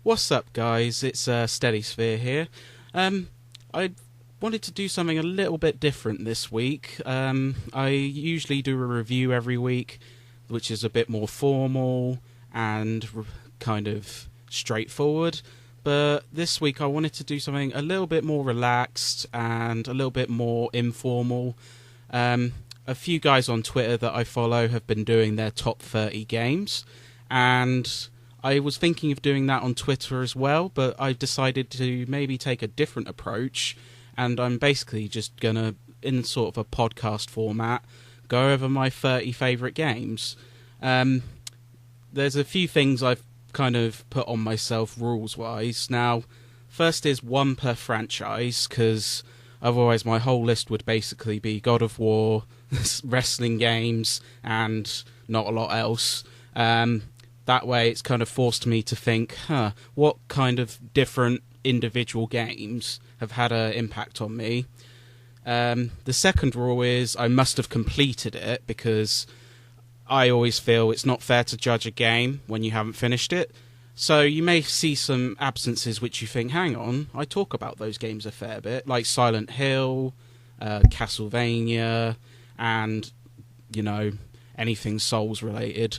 What's up, guys? It's Steadysphere here. I wanted to do something a little bit different this week. I usually do a review every week, which is a bit more formal and kind of straightforward. But this week I wanted to do something a little bit more relaxed and a little bit more informal. A few guys on Twitter that I follow have been doing their top 30 games, and I was thinking of doing that on Twitter as well, but I've decided to maybe take a different approach, and I'm basically just going to, in sort of a podcast format, go over my 30 favourite games. There's a few things I've kind of put on myself rules-wise. Now, first is one per franchise, because otherwise my whole list would basically be God of War, wrestling games, and not a lot else. That way it's kind of forced me to think, what kind of different individual games have had an impact on me? The second rule is I must have completed it, because I always feel it's not fair to judge a game when you haven't finished it. So you may see some absences which you think, hang on, I talk about those games a fair bit, like Silent Hill, Castlevania, and, anything Souls related.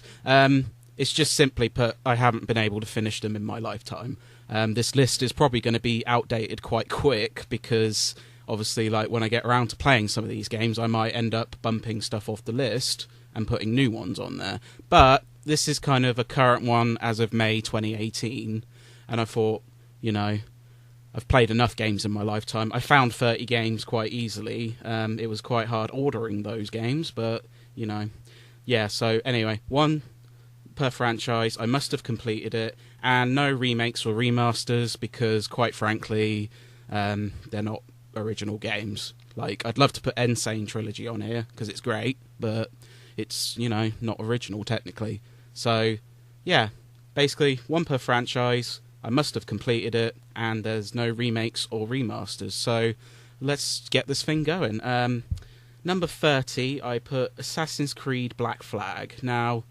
It's just simply put, I haven't been able to finish them in my lifetime. This list is probably going to be outdated quite quick, because obviously, when I get around to playing some of these games, I might end up bumping stuff off the list and putting new ones on there. But this is kind of a current one as of May 2018, and I thought, I've played enough games in my lifetime. I found 30 games quite easily. It was quite hard ordering those games, but, yeah, so anyway, one per franchise. I must have completed it, and no remakes or remasters, because quite frankly, they're not original games. I'd love to put Insane Trilogy on here because it's great, but it's not original technically. So yeah, basically one per franchise. I must have completed it, and there's no remakes or remasters. So let's get this thing going. Number 30, I put Assassin's Creed Black Flag. Now,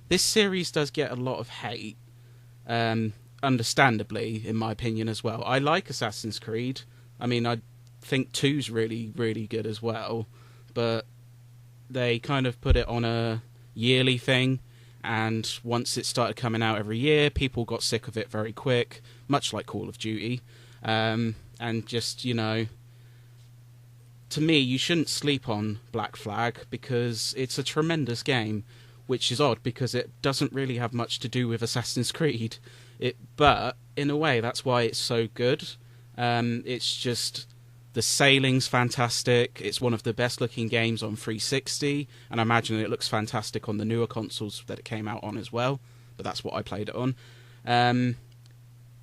this series does get a lot of hate, understandably, in my opinion, as well. I like Assassin's Creed. I mean, I think 2's really, really good as well, but they kind of put it on a yearly thing, and once it started coming out every year, people got sick of it very quick, much like Call of Duty. And just, to me, you shouldn't sleep on Black Flag, because it's a tremendous game. Which is odd, because it doesn't really have much to do with Assassin's Creed. But, in a way, that's why it's so good. It's just, the sailing's fantastic. It's one of the best-looking games on 360, and I imagine it looks fantastic on the newer consoles that it came out on as well. But that's what I played it on.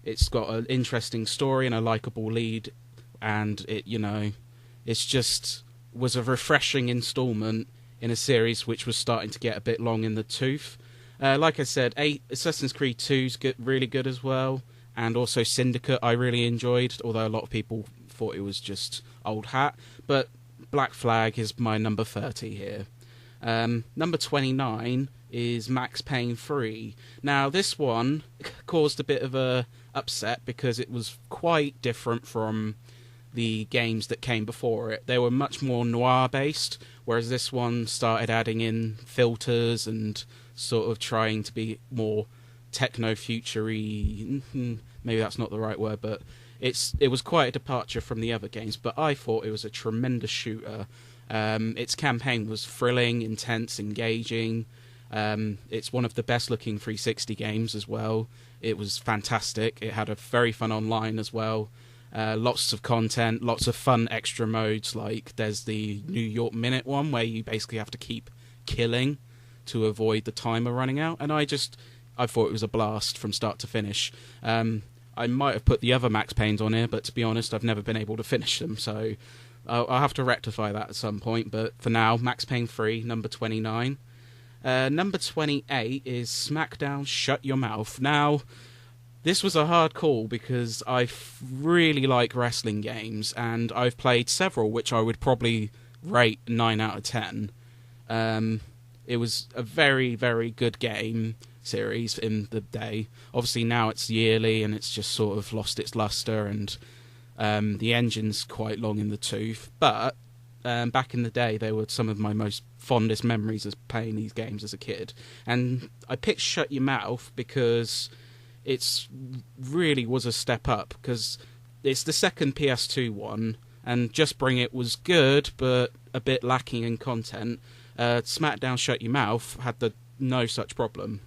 It's got an interesting story and a likeable lead, and it's just was a refreshing installment in a series which was starting to get a bit long in the tooth. Like I said, Assassin's Creed 2's really good as well, and also Syndicate I really enjoyed, although a lot of people thought it was just old hat. But Black Flag is my number 30 here. Number 29 is Max Payne 3. Now, this one caused a bit of a upset, because it was quite different from the games that came before it. They were much more noir-based, whereas this one started adding in filters and sort of trying to be more techno-future-y. Maybe that's not the right word, but it was quite a departure from the other games, but I thought it was a tremendous shooter. Its campaign was thrilling, intense, engaging. It's one of the best-looking 360 games as well. It was fantastic. It had a very fun online as well. Lots of content, lots of fun extra modes, like there's the New York Minute one where you basically have to keep killing to avoid the timer running out, and I thought it was a blast from start to finish. I might have put the other Max Paynes on here, but to be honest, I've never been able to finish them, so I'll have to rectify that at some point. But for now, Max Payne 3, number 29. Number 28 is Smackdown Shut Your Mouth. Now, this was a hard call, because I really like wrestling games, and I've played several which I would probably rate 9 out of 10. It was a very, very good game. series in the day. Obviously now it's yearly and it's just sort of lost its luster, and the engine's quite long in the tooth. But back in the day, they were some of my most fondest memories as playing these games as a kid. And I picked Shut Your Mouth because it's really was a step up, because it's the second PS2 one, and Just Bring It was good, but a bit lacking in content. Smackdown Shut Your Mouth had no such problem,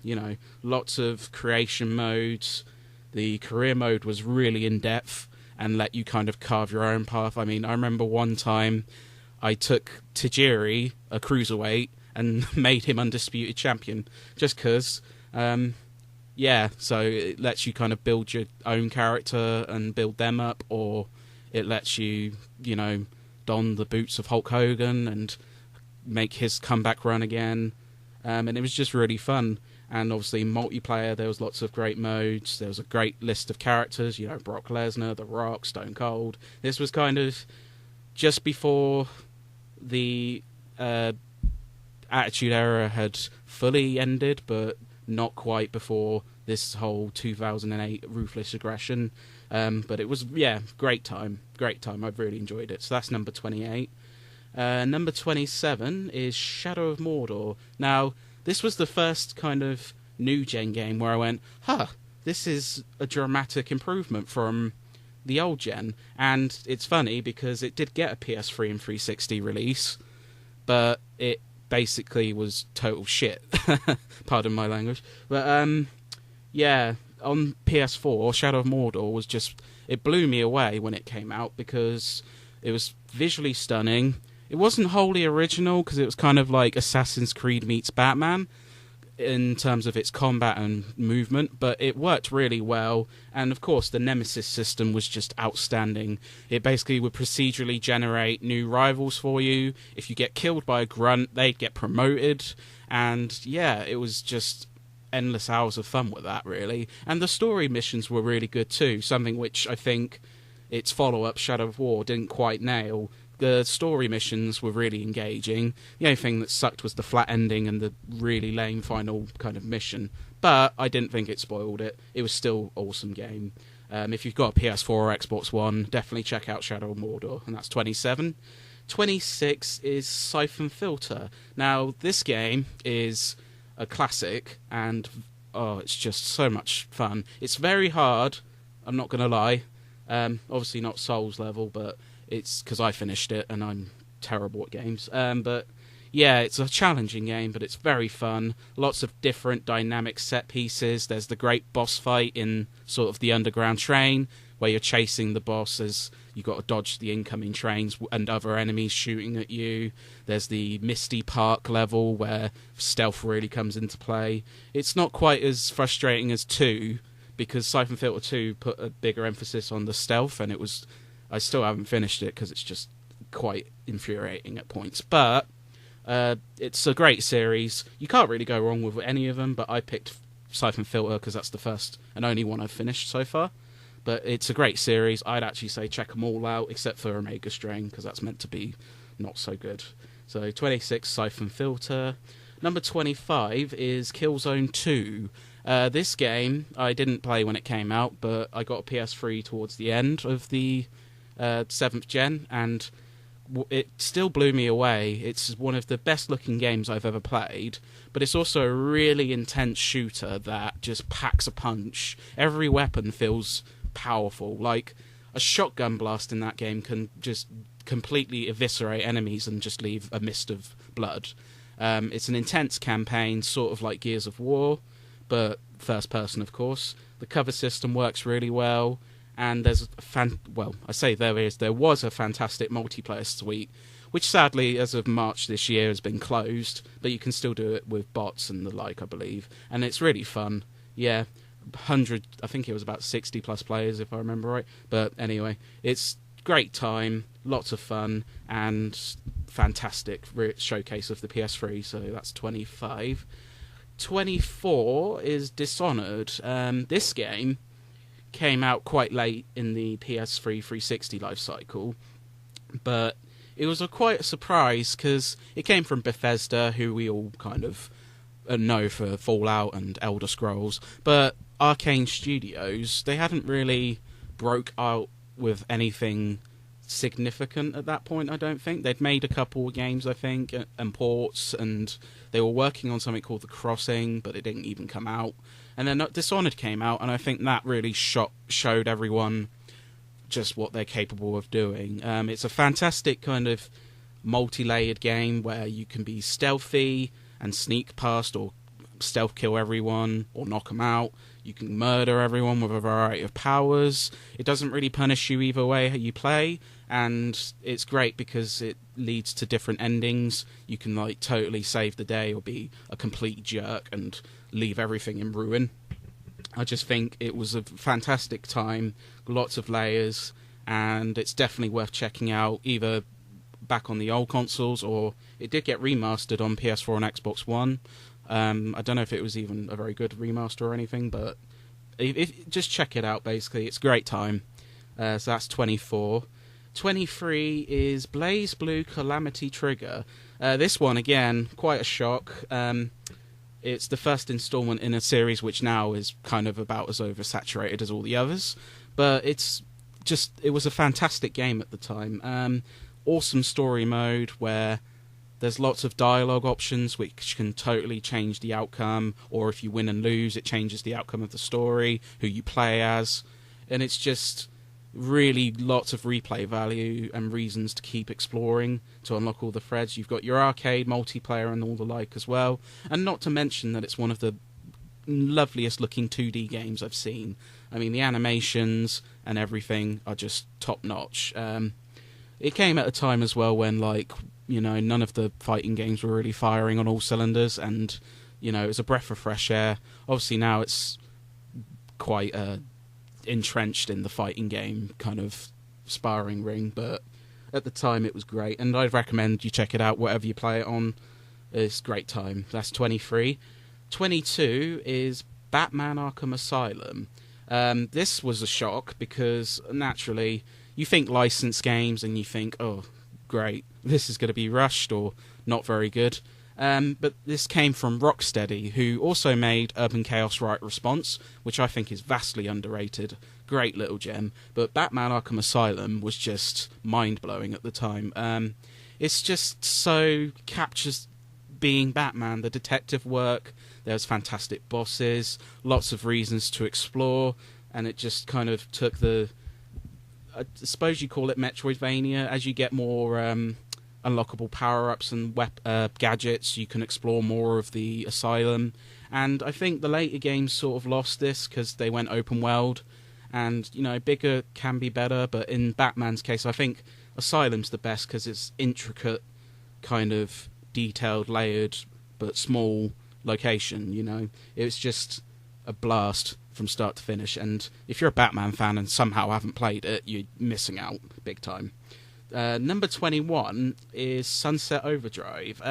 lots of creation modes. The career mode was really in-depth and let you kind of carve your own path. I mean, I remember one time I took Tajiri, a cruiserweight, and made him undisputed champion, just because... so it lets you kind of build your own character and build them up, or it lets you, don the boots of Hulk Hogan and make his comeback run again. And it was just really fun. And obviously multiplayer, there was lots of great modes. There was a great list of characters, Brock Lesnar, The Rock, Stone Cold. This was kind of just before the Attitude Era had fully ended, but not quite before this whole 2008 Ruthless Aggression. But it was, great time. I've really enjoyed it. So that's number 28. Number 27 is Shadow of Mordor. Now, this was the first kind of new-gen game where I went, this is a dramatic improvement from the old gen. And it's funny because it did get a PS3 and 360 release, but it basically was total shit. Pardon my language. But, on PS4, Shadow of Mordor was just... It blew me away when it came out because it was visually stunning. It wasn't wholly original because it was kind of like Assassin's Creed meets Batman in terms of its combat and movement, but it worked really well. And of course the Nemesis system was just outstanding. It basically would procedurally generate new rivals for you. If you get killed by a grunt, they'd get promoted. And it was just endless hours of fun with that, really. And the story missions were really good too, something which I think its follow-up Shadow of War didn't quite nail. The story missions were really engaging. The only thing that sucked was the flat ending and the really lame final kind of mission. But I didn't think it spoiled it. It was still an awesome game. If you've got a PS4 or Xbox One, definitely check out Shadow of Mordor. And that's 27. 26 is Syphon Filter. Now, this game is a classic, and it's just so much fun. It's very hard, I'm not going to lie. Obviously not Souls level, but... It's because I finished it and I'm terrible at games. But it's a challenging game, but it's very fun. Lots of different dynamic set pieces. There's the great boss fight in sort of the underground train, where you're chasing the boss as you've got to dodge the incoming trains and other enemies shooting at you. There's the Misty Park level, where stealth really comes into play. It's not quite as frustrating as 2, because Syphon Filter 2 put a bigger emphasis on the stealth, and I still haven't finished it because it's just quite infuriating at points. But it's a great series. You can't really go wrong with any of them, but I picked Syphon Filter because that's the first and only one I've finished so far. But it's a great series. I'd actually say check them all out, except for Omega Strain, because that's meant to be not so good. So 26, Syphon Filter. Number 25 is Killzone II. This game I didn't play when it came out, but I got a PS3 towards the end of the 7th gen, and it still blew me away. It's one of the best looking games I've ever played, but it's also a really intense shooter that just packs a punch. Every weapon feels powerful. Like a shotgun blast in that game can just completely eviscerate enemies and just leave a mist of blood. It's an intense campaign, sort of like Gears of War, but first person, of course. The cover system works really well. And there's there was a fantastic multiplayer suite, which sadly, as of March this year, has been closed, but you can still do it with bots and the like, I believe. And it's really fun. I think it was about 60 plus players, if I remember right. But anyway, it's great time, lots of fun, and fantastic showcase of the PS3, so that's 25. 24 is Dishonored. This game came out quite late in the PS3 360 life cycle, but it was quite a surprise because it came from Bethesda, who we all kind of no for Fallout and Elder Scrolls, but Arcane Studios, they hadn't really broke out with anything significant at that point. I don't think they'd made a couple of games, I think, and ports, and they were working on something called The Crossing, but it didn't even come out. And then Dishonored came out, and I think that really showed everyone just what they're capable of doing. It's a fantastic kind of multi-layered game where you can be stealthy and sneak past or stealth kill everyone or knock them out. You can murder everyone with a variety of powers. It doesn't really punish you either way how you play, and it's great because it leads to different endings. You can like totally save the day or be a complete jerk and leave everything in ruin. I just think it was a fantastic time, lots of layers, and it's definitely worth checking out either back on the old consoles, or it did get remastered on PS4 and Xbox One. I don't know if it was even a very good remaster or anything, but just check it out, basically. It's a great time. So that's 24. 23 is Blaze Blue Calamity Trigger. This one, again, quite a shock. It's the first installment in a series which now is kind of about as oversaturated as all the others. But it was a fantastic game at the time. Awesome story mode where there's lots of dialogue options which can totally change the outcome, or if you win and lose, it changes the outcome of the story, who you play as, and it's just really lots of replay value and reasons to keep exploring to unlock all the threads. You've got your arcade multiplayer and all the like as well, and not to mention that it's one of the loveliest looking 2D games I've seen. I mean, the animations and everything are just top notch. It came at a time as well when, like, you know, none of the fighting games were really firing on all cylinders, and, you know, it was a breath of fresh air. Obviously now it's quite entrenched in the fighting game kind of sparring ring, but at the time it was great, and I'd recommend you check it out whatever you play it on. It's a great time. That's 23. 22 is Batman Arkham Asylum. This was a shock because naturally you think licensed games and you think, oh, great, this is going to be rushed or not very good. But this came from Rocksteady, who also made Urban Chaos Riot Response, which I think is vastly underrated. Great little gem. But Batman Arkham Asylum was just mind-blowing at the time. It's just so captures being Batman, the detective work. There's fantastic bosses, lots of reasons to explore, and it just kind of took the... I suppose you call it Metroidvania. As you get more unlockable power-ups and gadgets, you can explore more of the Asylum. And I think the later games sort of lost this because they went open world. And, you know, bigger can be better, but in Batman's case, I think Asylum's the best because it's intricate, kind of detailed, layered, but small location, you know. It was just a blast from start to finish, and if you're a Batman fan and somehow haven't played it, you're missing out big time. Number 21 is Sunset Overdrive.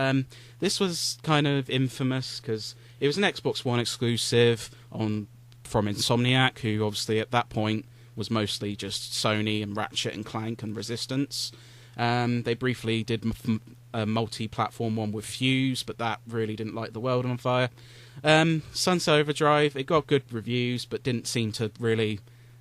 This was kind of infamous because it was an Xbox One exclusive from Insomniac, who obviously at that point was mostly just Sony and Ratchet and Clank and Resistance. They briefly did a multi-platform one with Fuse, but that really didn't light the world on fire. Sunset Overdrive, it got good reviews, but didn't seem to really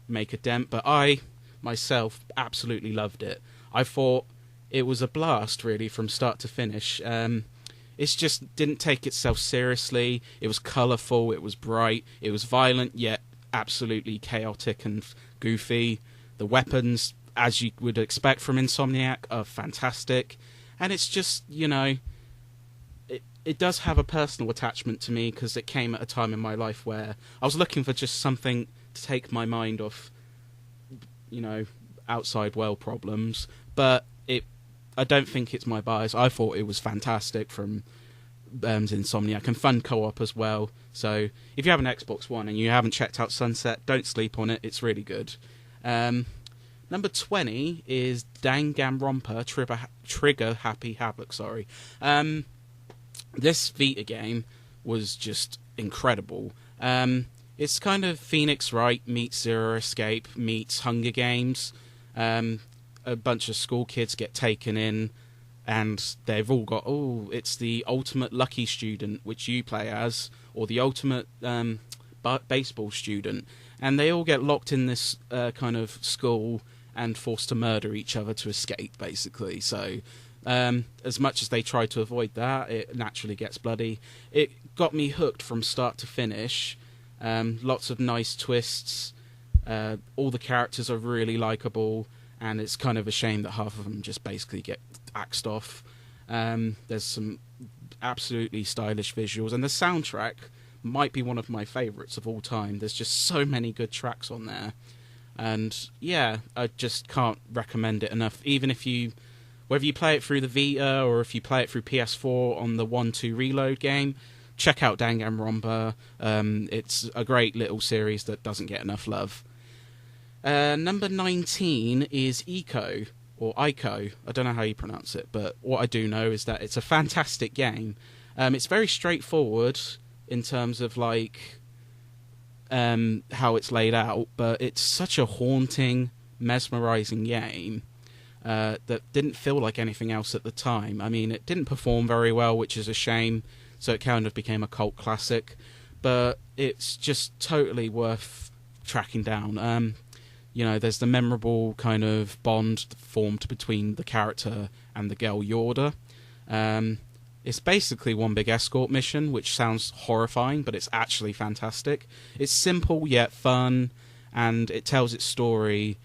make a dent. But I, myself, absolutely loved it. I thought it was a blast, really, from start to finish. It just didn't take itself seriously. It was colourful, it was bright, it was violent, yet absolutely chaotic and goofy. The weapons, as you would expect from Insomniac, are fantastic. And it's just, you know... It does have a personal attachment to me because it came at a time in my life where I was looking for just something to take my mind off, you know, outside world problems. But I don't think it's my bias. I thought it was fantastic from Insomniac, and fun co-op as well. So if you have an Xbox One and you haven't checked out Sunset, don't sleep on it. It's really good. Number 20 is Danganronpa Trigger Happy Havoc. Sorry. This Vita game was just incredible. It's kind of Phoenix Wright meets Zero Escape meets Hunger Games. A bunch of school kids get taken in and they've all got, it's the ultimate lucky student, which you play as, or the ultimate baseball student, and they all get locked in this kind of school and forced to murder each other to escape, basically. So as much as they try to avoid that, it naturally gets bloody. It got me hooked from start to finish. Lots of nice twists. All the characters are really likeable, and it's kind of a shame that half of them just basically get axed off. There's some absolutely stylish visuals, and the soundtrack might be one of my favourites of all time. There's just so many good tracks on there, and yeah, I just can't recommend it enough. Even if whether you play it through the Vita or if you play it through PS4 on the 1-2 Reload game, check out Danganronpa. It's a great little series that doesn't get enough love. Number 19 is Ico, or Ico. I don't know how you pronounce it, but what I do know is that it's a fantastic game. It's very straightforward in terms of like how it's laid out, but it's such a haunting, mesmerizing game that didn't feel like anything else at the time. I mean, it didn't perform very well, which is a shame, so it kind of became a cult classic, but it's just totally worth tracking down. There's the memorable kind of bond formed between the character and the girl Yorda. It's basically one big escort mission, which sounds horrifying, but it's actually fantastic. It's simple yet fun, and it tells its story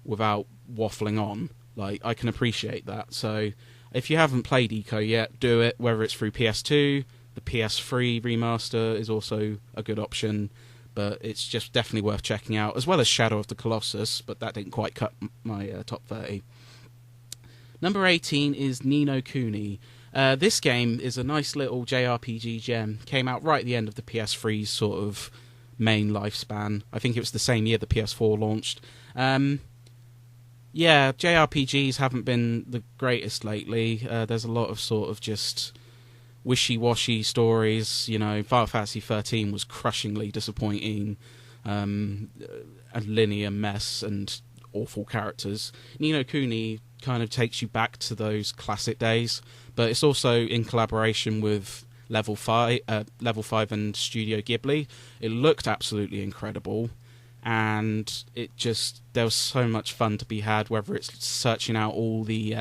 without waffling on. Like, I can appreciate that. So if you haven't played Ico yet, do it, whether it's through PS2. The PS3 remaster is also a good option, but it's just definitely worth checking out, as well as Shadow of the Colossus, but that didn't quite cut my top 30. Number 18 is Ninokuni. This game is a nice little JRPG gem. Came out right at the end of the PS3's sort of main lifespan. I think it was the same year the PS4 launched. JRPGs haven't been the greatest lately. There's a lot of sort of just wishy-washy stories. Final Fantasy 13 was crushingly disappointing, a linear mess and awful characters. Ninokuni kind of takes you back to those classic days, but it's also in collaboration with Level 5 and Studio Ghibli. It looked absolutely incredible, and there was so much fun to be had, whether it's searching out all the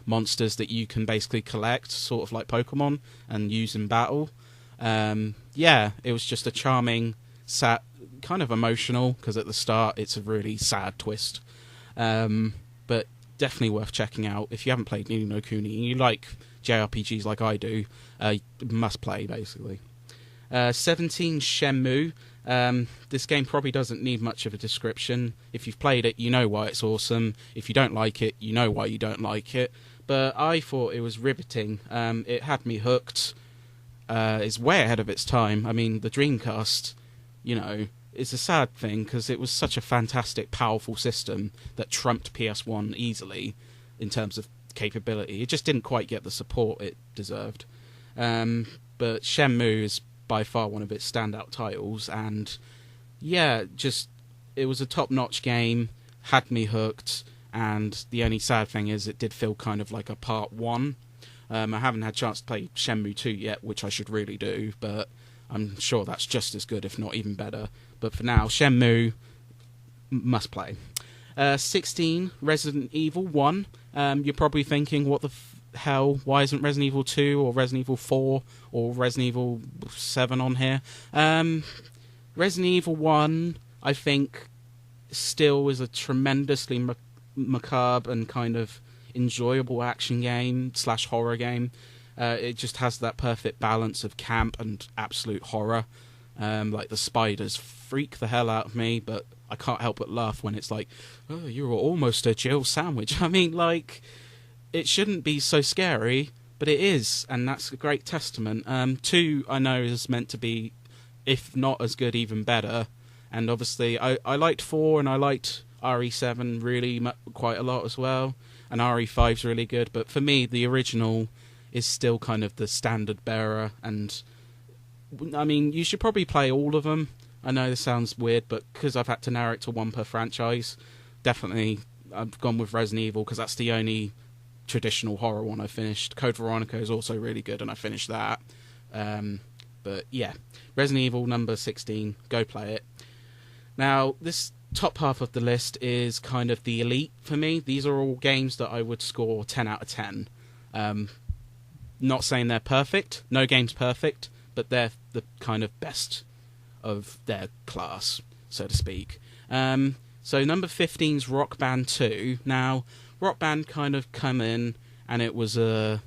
monsters that you can basically collect, sort of like Pokemon, and use in battle. It was just a charming, sad, kind of emotional, because at the start it's a really sad twist. But definitely worth checking out. If you haven't played Ninokuni and you like JRPGs like I do, must play, basically. 17, Shenmue. This game probably doesn't need much of a description. If you've played it, you know why it's awesome. If you don't like it, you know why you don't like it. But I thought it was riveting. It had me hooked. It's way ahead of its time. I mean, the Dreamcast, it's a sad thing because it was such a fantastic, powerful system that trumped PS1 easily in terms of capability. It just didn't quite get the support it deserved. But Shenmue is by far one of its standout titles, and it was a top-notch game, had me hooked, and the only sad thing is it did feel kind of like a part 1. I haven't had a chance to play Shenmue 2 yet, which I should really do, but I'm sure that's just as good, if not even better. But for now, Shenmue, must play. 16, Resident Evil 1. You're probably thinking, what the hell, why isn't Resident Evil 2 or Resident Evil 4 or Resident Evil 7 on here? Resident Evil 1, I think, still is a tremendously macabre and kind of enjoyable action game / horror game. It just has that perfect balance of camp and absolute horror. Like the spiders freak the hell out of me, but I can't help but laugh when it's like, oh, you were almost a Jill sandwich. I mean, like, it shouldn't be so scary, but it is, and that's a great testament. 2, I know, is meant to be, if not as good, even better. And obviously, I liked 4, and I liked RE7 really quite a lot as well. And RE5's really good, but for me, the original is still kind of the standard bearer. And, I mean, you should probably play all of them. I know this sounds weird, but because I've had to narrow it to one per franchise, definitely I've gone with Resident Evil, because that's the only traditional horror one I finished. Code Veronica is also really good, and I finished that. But yeah, Resident Evil number 16, go play it. Now, this top half of the list is kind of the elite for me. These are all games that I would score 10 out of 10. Not saying they're perfect. No game's perfect, but they're the kind of best of their class, so to speak. So number 15's Rock Band 2. Now, Rock Band kind of come in, and it was a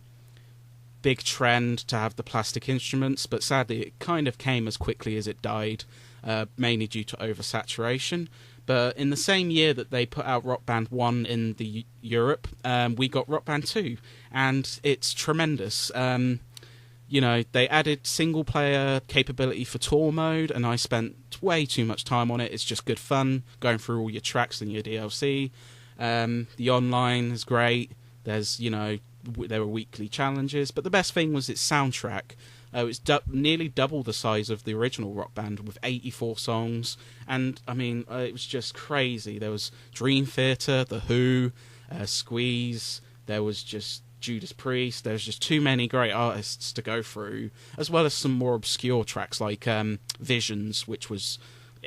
big trend to have the plastic instruments, but sadly it kind of came as quickly as it died, mainly due to oversaturation. But in the same year that they put out Rock Band 1 in the Europe, we got Rock Band 2, and it's tremendous. You know, they added single-player capability for tour mode, and I spent way too much time on it. It's just good fun, going through all your tracks and your DLC. The online is great. There's, you know, there were weekly challenges, but the best thing was its soundtrack. It was nearly double the size of the original Rock Band, with 84 songs, and I mean, it was just crazy. There was Dream Theater, The Who, Squeeze, there was just Judas Priest. There was just too many great artists to go through, as well as some more obscure tracks like Visions, which was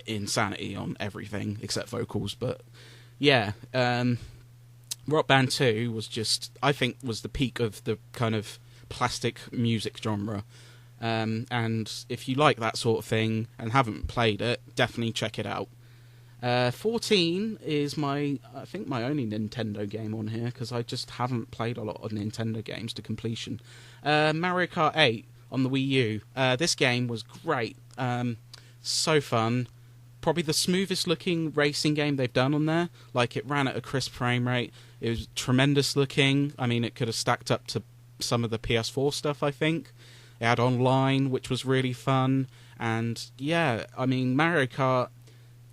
insanity on everything except vocals. But yeah, Rock Band 2 was just, I think, was the peak of the kind of plastic music genre. And if you like that sort of thing and haven't played it, definitely check it out. 14 is I think my only Nintendo game on here, because I just haven't played a lot of Nintendo games to completion. Mario Kart 8 on the Wii U. This game was great. So fun. Probably the smoothest looking racing game they've done on there. Like, it ran at a crisp frame rate. It was tremendous looking. I mean, it could have stacked up to some of the PS4 stuff, I think. It had online, which was really fun. And yeah, I mean, Mario Kart,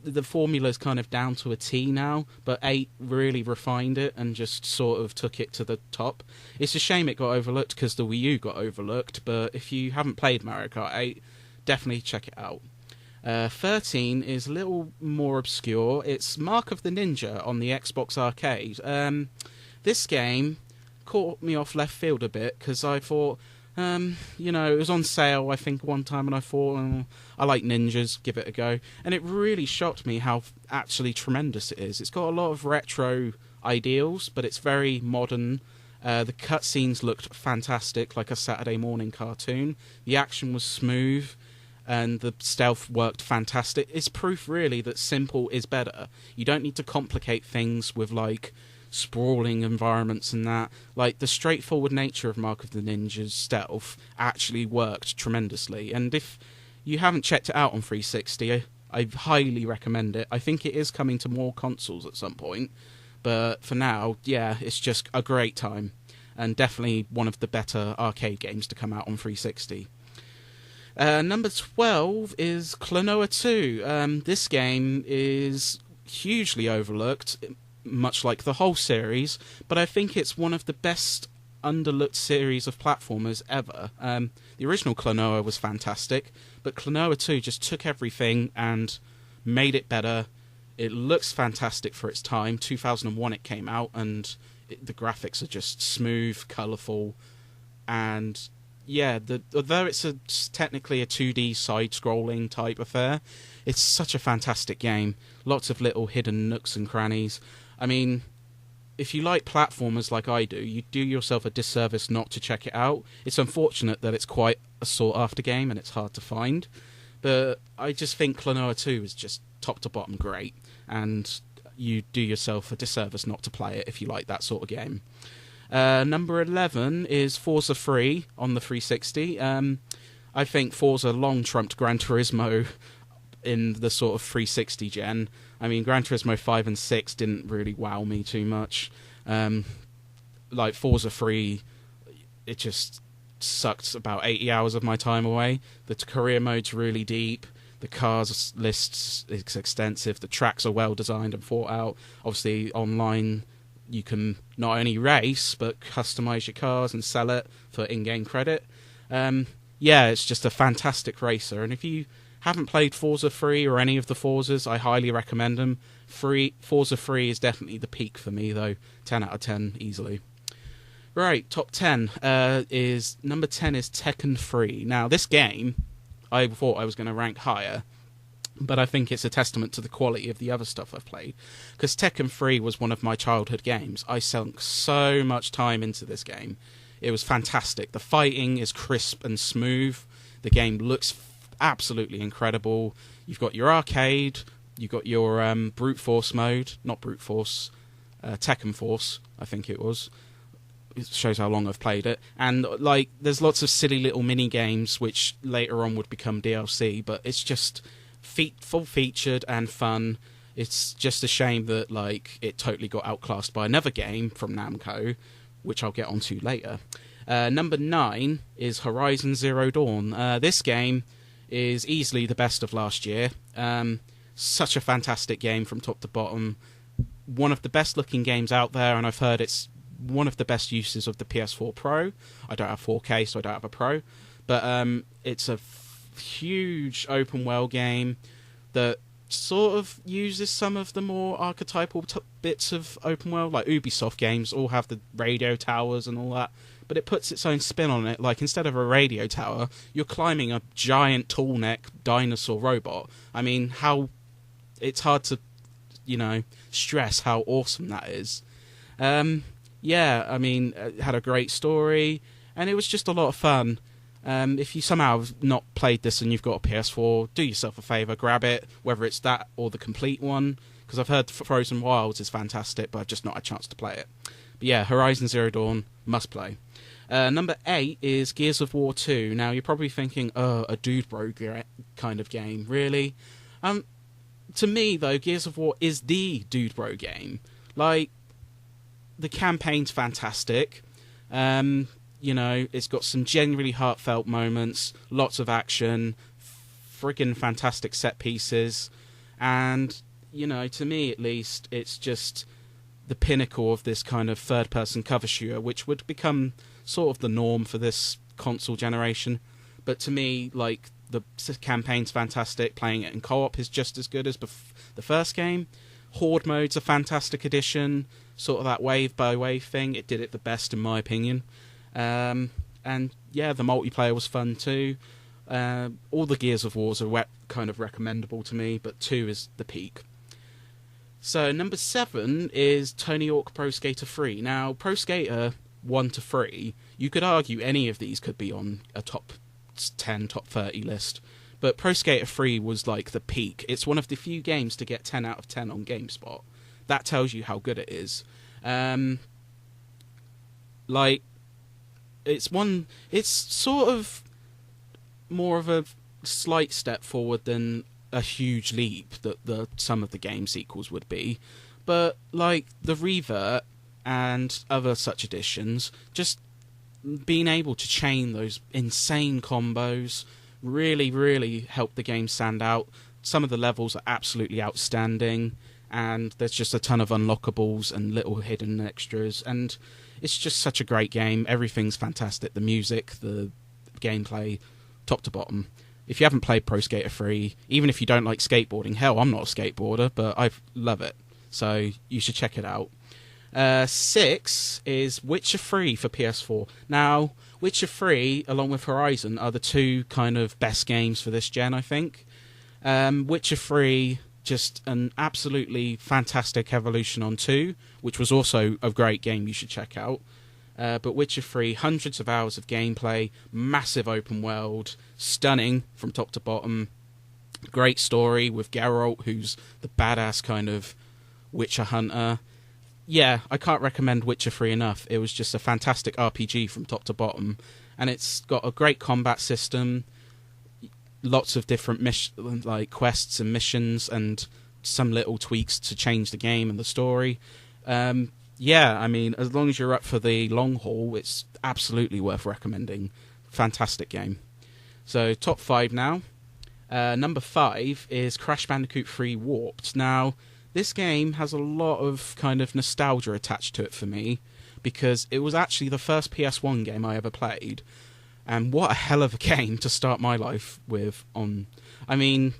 the formula's kind of down to a T now, but 8 really refined it and just sort of took it to the top. It's a shame it got overlooked because the Wii U got overlooked, but if you haven't played Mario Kart 8, definitely check it out. 13 is a little more obscure. It's Mark of the Ninja on the Xbox Arcade. This game caught me off left field a bit, because I thought, you know, it was on sale, I think, one time, and I thought, oh, I like ninjas, give it a go. And it really shocked me how actually tremendous it is. It's got a lot of retro ideals, but it's very modern. The cutscenes looked fantastic, like a Saturday morning cartoon. The action was smooth, and the stealth worked fantastic. It's proof, really, that simple is better. You don't need to complicate things with, like, sprawling environments and that. Like, the straightforward nature of Mark of the Ninja's stealth actually worked tremendously. And if you haven't checked it out on 360, I highly recommend it. I think it is coming to more consoles at some point, but for now, yeah, it's just a great time, and definitely one of the better arcade games to come out on 360. Number 12 is Klonoa 2. This game is hugely overlooked, much like the whole series, but I think it's one of the best underlooked series of platformers ever. The original Klonoa was fantastic, but Klonoa 2 just took everything and made it better. It looks fantastic for its time. 2001 it came out, and the graphics are just smooth, colourful, and yeah, although it's technically a 2D side-scrolling type affair, it's such a fantastic game. Lots of little hidden nooks and crannies. I mean, if you like platformers like I do, you do yourself a disservice not to check it out. It's unfortunate that it's quite a sought-after game and it's hard to find, but I just think Klonoa 2 is just top to bottom great, and you do yourself a disservice not to play it if you like that sort of game. Number 11 is Forza 3 on the 360. I think Forza long trumped Gran Turismo in the sort of 360 gen. I mean, Gran Turismo 5 and 6 didn't really wow me too much. Like, Forza 3, it just sucked about 80 hours of my time away. The career mode's really deep. The cars list is extensive. The tracks are well designed and thought out. Obviously, online, you can not only race, but customize your cars and sell it for in-game credit. Yeah, it's just a fantastic racer. And if you haven't played Forza 3 or any of the Forzas, I highly recommend them. Forza 3 is definitely the peak for me, though. 10 out of 10, easily. Right, top 10 is... Number 10 is Tekken 3. Now, this game, I thought I was going to rank higher, but I think it's a testament to the quality of the other stuff I've played. Because Tekken 3 was one of my childhood games. I sunk so much time into this game. It was fantastic. The fighting is crisp and smooth. The game looks absolutely incredible. You've got your arcade, you've got your brute force mode, not brute force, Tekken Force, I think it was. It shows how long I've played it. And like, there's lots of silly little mini games which later on would become DLC, but it's just full featured and fun. It's just a shame that like it totally got outclassed by another game from Namco, which I'll get onto later. Number 9 is Horizon Zero Dawn. This game is easily the best of last year. Such a fantastic game from top to bottom. One of the best looking games out there, and I've heard it's one of the best uses of the PS4 Pro. I don't have 4K, so I don't have a Pro. But it's a huge open world game that sort of uses some of the more archetypal bits of open world. Like Ubisoft games all have the radio towers and all that. But it puts its own spin on it. Like, instead of a radio tower, you're climbing a giant tall-neck dinosaur robot. I mean, it's hard to, stress how awesome that is. Yeah, I mean, it had a great story, and it was just a lot of fun. If you somehow have not played this and you've got a PS4, do yourself a favour, grab it, whether it's that or the complete one, because I've heard Frozen Wilds is fantastic, but I've just not had a chance to play it. But yeah, Horizon Zero Dawn, must play. Number 8 is Gears of War 2. Now, you're probably thinking, a dude bro kind of game, really? To me, though, Gears of War is the dude bro game. Like, the campaign's fantastic. It's got some genuinely heartfelt moments, lots of action, friggin' fantastic set pieces, and, to me at least, it's just the pinnacle of this kind of third-person cover shooter, which would become sort of the norm for this console generation. But to me, like, the campaign's fantastic, playing it in co-op is just as good as the first game. Horde mode's a fantastic addition, sort of that wave-by-wave thing. It did it the best, in my opinion. And yeah, the multiplayer was fun too. All the Gears of Wars are kind of recommendable to me, but 2 is the peak. So number 7 is Tony Hawk Pro Skater 3. Now, Pro Skater 1 to 3, you could argue any of these could be on a top 10, top 30 list. But Pro Skater 3 was like the peak. It's one of the few games to get 10 out of 10 on GameSpot. That tells you how good it is. It's sort of more of a slight step forward than a huge leap that some of the game sequels would be. But like the Revert and other such additions, just being able to chain those insane combos really, really helped the game stand out. Some of the levels are absolutely outstanding, and there's just a ton of unlockables and little hidden extras, and it's just such a great game. Everything's fantastic. The music, the gameplay, top to bottom. If you haven't played Pro Skater 3, even if you don't like skateboarding, hell, I'm not a skateboarder, but I love it. So you should check it out. 6 is Witcher 3 for PS4. Now, Witcher 3, along with Horizon, are the two kind of best games for this gen, I think. Witcher 3, just an absolutely fantastic evolution on 2, which was also a great game you should check out. But Witcher 3, hundreds of hours of gameplay, massive open world, stunning from top to bottom, great story with Geralt, who's the badass kind of Witcher hunter. Yeah, I can't recommend Witcher 3 enough. It was just a fantastic RPG from top to bottom, and it's got a great combat system, lots of different quests and missions, and some little tweaks to change the game and the story. Yeah, I mean, as long as you're up for the long haul, it's absolutely worth recommending. Fantastic game. So, top 5 now. Number 5 is Crash Bandicoot 3 Warped. Now, this game has a lot of kind of nostalgia attached to it for me, because it was actually the first PS1 game I ever played. And what a hell of a game to start my life with. I mean,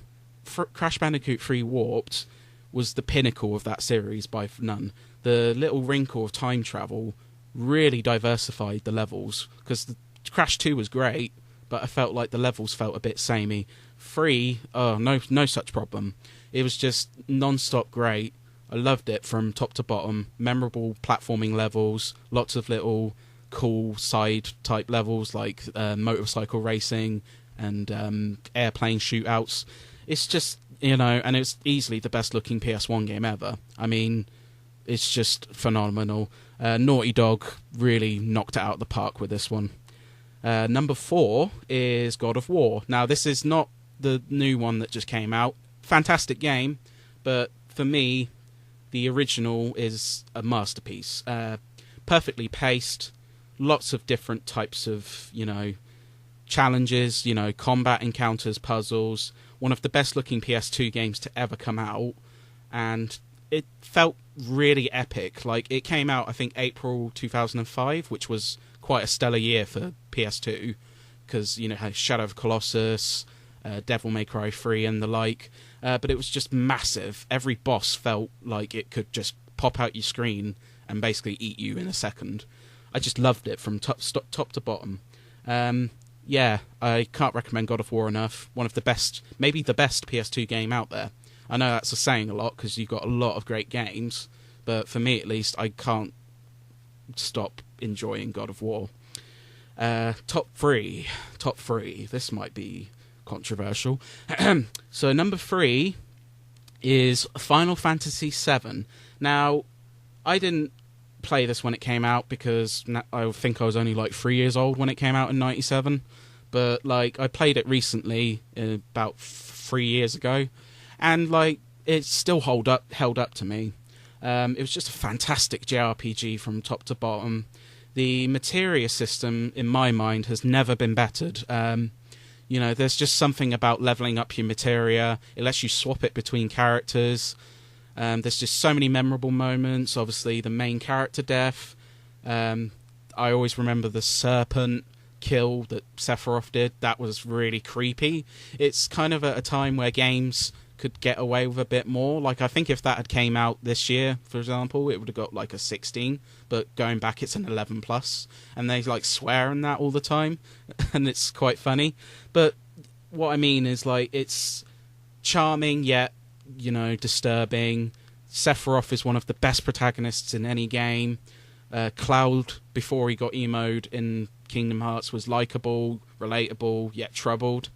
Crash Bandicoot 3 Warped was the pinnacle of that series by none. The little wrinkle of time travel really diversified the levels, because the Crash 2 was great, but I felt like the levels felt a bit samey. 3, no such problem. It was just non-stop great. I loved it from top to bottom. Memorable platforming levels, lots of little cool side type levels like motorcycle racing and airplane shootouts. It's just, and it's easily the best looking PS1 game ever. I mean, it's just phenomenal. Naughty Dog really knocked it out of the park with this one. Number 4 is God of War. Now, this is not the new one that just came out. Fantastic game, but for me, the original is a masterpiece. Perfectly paced, lots of different types of, challenges, combat encounters, puzzles. One of the best looking PS2 games to ever come out, and it felt really epic. Like, it came out, I think, April 2005, which was quite a stellar year for PS2, because, had Shadow of Colossus, Devil May Cry 3 and the like, but it was just massive. Every boss felt like it could just pop out your screen and basically eat you in a second. I just loved it from top to bottom. I can't recommend God of War enough. One of the best, maybe the best PS2 game out there. I know that's a saying a lot, because you've got a lot of great games, but for me at least, I can't stop enjoying God of War. Top three. This might be controversial. So number 3 is Final Fantasy VII. Now, I didn't play this when it came out, because I think I was only like 3 years old when it came out in 97. But like, I played it recently, about 3 years ago, and like, it still held up to me. It was just a fantastic JRPG from top to bottom. The materia system, in my mind, has never been bettered. There's just something about leveling up your materia. It lets you swap it between characters. There's just so many memorable moments. Obviously, the main character death. I always remember the serpent kill that Sephiroth did. That was really creepy. It's kind of at a time where games could get away with a bit more. Like, I think if that had came out this year, for example, it would have got like a 16, but going back, it's an 11 plus, and they like swear in that all the time, and it's quite funny. But what I mean is, like, it's charming yet, disturbing. Sephiroth is one of the best protagonists in any game. Cloud, before he got emoed in Kingdom Hearts, was likeable, relatable, yet troubled.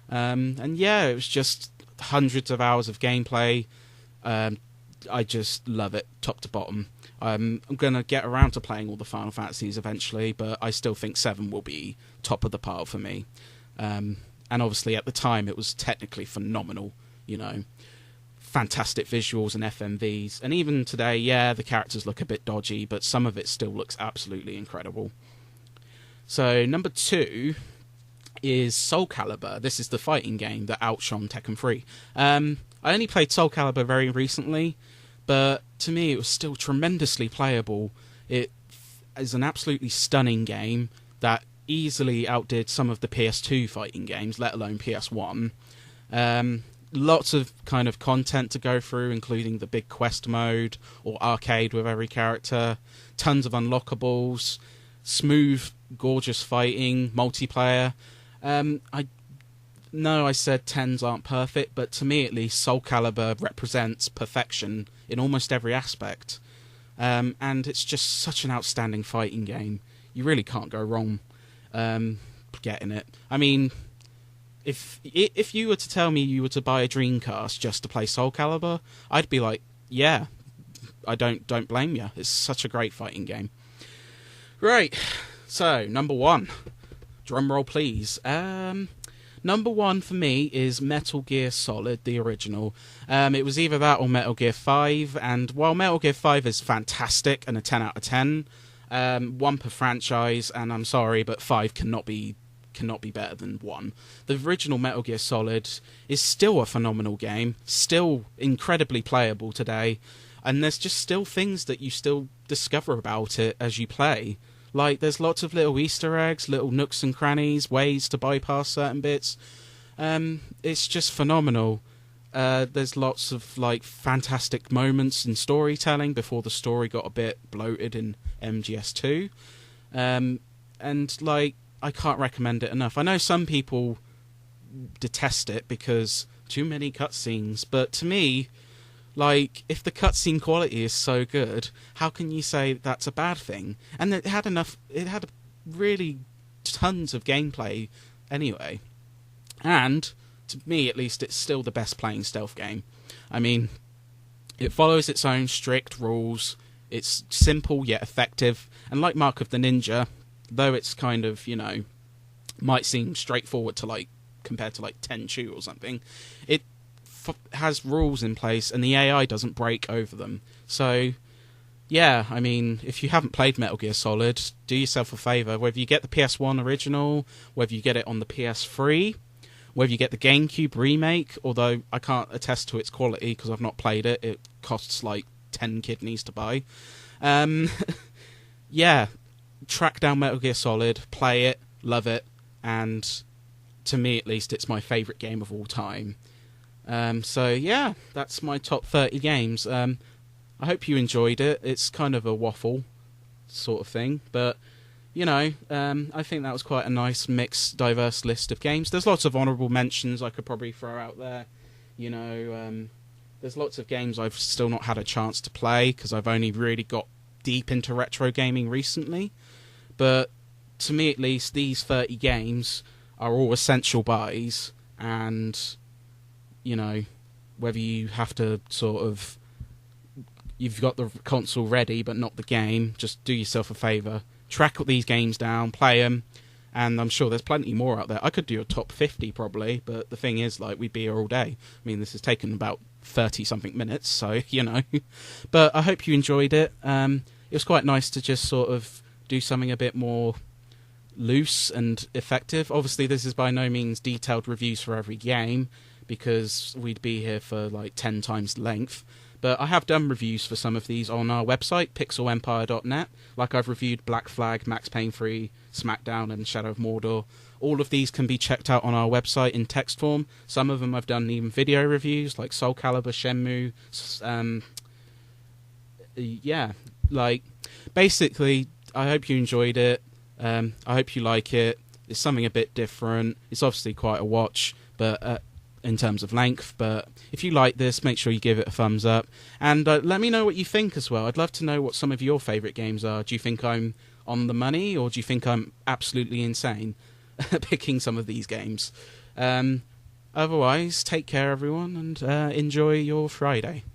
And yeah, it was just hundreds of hours of gameplay. I just love it, top to bottom. I'm going to get around to playing all the Final Fantasies eventually, but I still think 7 will be top of the pile for me. And obviously at the time it was technically phenomenal, fantastic visuals and FMVs. And even today, yeah, the characters look a bit dodgy, but some of it still looks absolutely incredible. So number 2 is Soul Calibur. This is the fighting game that outshone Tekken 3. I only played Soul Calibur very recently, but to me it was still tremendously playable. It is an absolutely stunning game that easily outdid some of the PS2 fighting games, let alone PS1. Lots of kind of content to go through, including the big quest mode or arcade with every character, tons of unlockables, smooth, gorgeous fighting, multiplayer. I know I said 10s aren't perfect, but to me at least, Soul Calibur represents perfection in almost every aspect. And it's just such an outstanding fighting game. You really can't go wrong getting it. I mean, if you were to tell me you were to buy a Dreamcast just to play Soul Calibur, I'd be like, yeah, I don't blame you. It's such a great fighting game. Right, so number 1. Drum roll, please. Number 1 for me is Metal Gear Solid, the original. It was either that or Metal Gear 5, and while Metal Gear 5 is fantastic and a 10 out of 10, 1 per franchise, and I'm sorry, but 5 cannot be better than 1. The original Metal Gear Solid is still a phenomenal game, still incredibly playable today, and there's just still things that you still discover about it as you play. Like, there's lots of little Easter eggs, little nooks and crannies, ways to bypass certain bits. It's just phenomenal. There's lots of like fantastic moments in storytelling before the story got a bit bloated in MGS2, and like I can't recommend it enough. I know some people detest it because too many cutscenes, but to me, like, if the cutscene quality is so good, how can you say that's a bad thing? And it had really tons of gameplay anyway. And, to me at least, it's still the best playing stealth game. I mean, it follows its own strict rules, it's simple yet effective, and like Mark of the Ninja, though it's kind of, might seem straightforward to, like, compared to, like, Tenchu or something, it has rules in place and the AI doesn't break over them. So yeah, I mean, if you haven't played Metal Gear Solid, do yourself a favour, whether you get the PS1 original, whether you get it on the PS3, whether you get the GameCube remake, although I can't attest to its quality because I've not played it. It costs like 10 kidneys to buy. Yeah, track down Metal Gear Solid, play it, love it, and to me at least it's my favourite game of all time. So yeah, that's my top 30 games. I hope you enjoyed it. It's kind of a waffle sort of thing, but I think that was quite a nice mixed, diverse list of games. There's lots of honourable mentions I could probably throw out there. There's lots of games I've still not had a chance to play because I've only really got deep into retro gaming recently. But to me at least, these 30 games are all essential buys, and whether you have to you've got the console ready but not the game, just do yourself a favour, track these games down, play them, and I'm sure there's plenty more out there. I could do a top 50 probably, but the thing is, like, we'd be here all day. I mean, this has taken about 30-something minutes, so, But I hope you enjoyed it. It was quite nice to just sort of do something a bit more loose and effective. Obviously, this is by no means detailed reviews for every game, because we'd be here for like 10 times the length. But I have done reviews for some of these on our website, pixelempire.net. Like I've reviewed Black Flag, Max Payne 3, Smackdown, and Shadow of Mordor. All of these can be checked out on our website in text form. Some of them I've done even video reviews, like Soul Calibur, Shenmue. Basically, I hope you enjoyed it. I hope you like it. It's something a bit different. It's obviously quite a watch, but in terms of length, but if you like this, make sure you give it a thumbs up, and let me know what you think as well. I'd love to know what some of your favourite games are. Do you think I'm on the money, or do you think I'm absolutely insane picking some of these games? Otherwise, take care everyone, and enjoy your Friday.